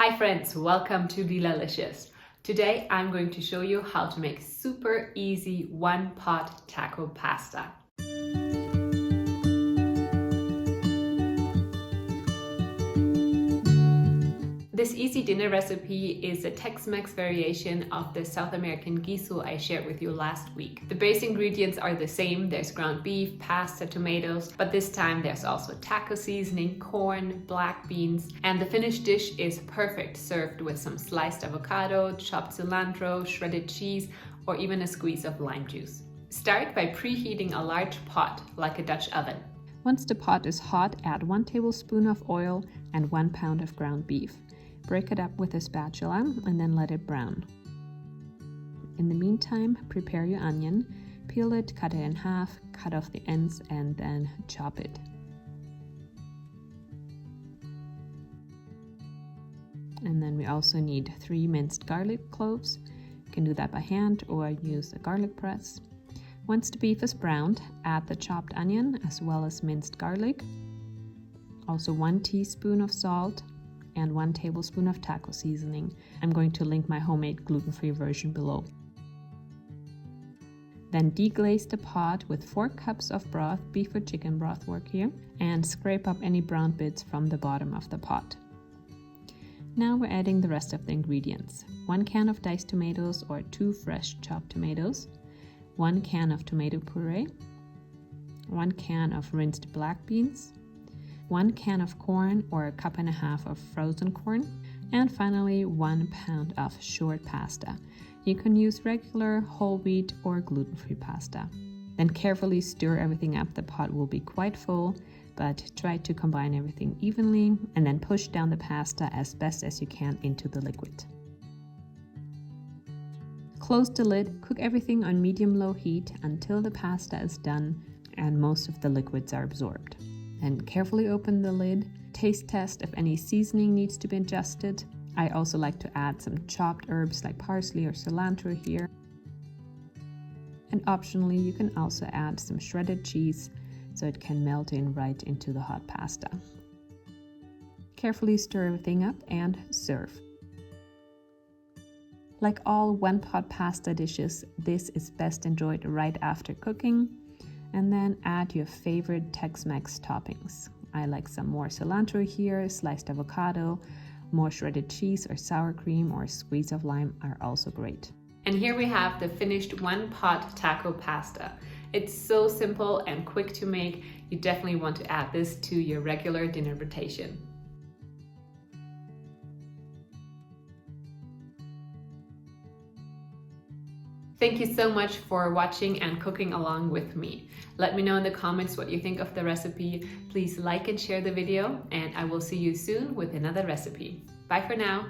Hi friends, welcome to Leelalicious. Today I'm going to show you how to make super easy one-pot taco pasta. This easy dinner recipe is a Tex-Mex variation of the South American guiso I shared with you last week. The base ingredients are the same. There's ground beef, pasta, tomatoes, but this time there's also taco seasoning, corn, black beans, and the finished dish is perfect served with some sliced avocado, chopped cilantro, shredded cheese, or even a squeeze of lime juice. Start by preheating a large pot like a Dutch oven. Once the pot is hot, add 1 tablespoon of oil and 1 pound of ground beef. Break it up with a spatula and then let it brown. In the meantime, prepare your onion, peel it, cut it in half, cut off the ends, and then chop it. And then we also need 3 minced garlic cloves. You can do that by hand or use a garlic press. Once the beef is browned, add the chopped onion as well as minced garlic. Also 1 teaspoon of salt and 1 tablespoon of taco seasoning. I'm going to link my homemade gluten-free version below. Then deglaze the pot with 4 cups of broth, beef or chicken broth work here, and scrape up any brown bits from the bottom of the pot. Now we're adding the rest of the ingredients. 1 can of diced tomatoes or 2 fresh chopped tomatoes, 1 can of tomato puree, 1 can of rinsed black beans, 1 can of corn or 1.5 cups of frozen corn, and finally 1 pound of short pasta. You can use regular, whole wheat, or gluten-free pasta. Then carefully stir everything up. The pot will be quite full, but try to combine everything evenly and then push down the pasta as best as you can into the liquid. Close the lid, cook everything on medium-low heat until the pasta is done and most of the liquids are absorbed. Then carefully open the lid, taste test if any seasoning needs to be adjusted. I also like to add some chopped herbs like parsley or cilantro here. And optionally, you can also add some shredded cheese so it can melt in right into the hot pasta. Carefully stir everything up and serve. Like all one-pot pasta dishes, this is best enjoyed right after cooking. And then add your favorite Tex-Mex toppings. I like some more cilantro here, sliced avocado, more shredded cheese or sour cream or a squeeze of lime are also great. And here we have the finished one-pot taco pasta. It's so simple and quick to make. You definitely want to add this to your regular dinner rotation. Thank you so much for watching and cooking along with me. Let me know in the comments what you think of the recipe. Please like and share the video, and I will see you soon with another recipe. Bye for now.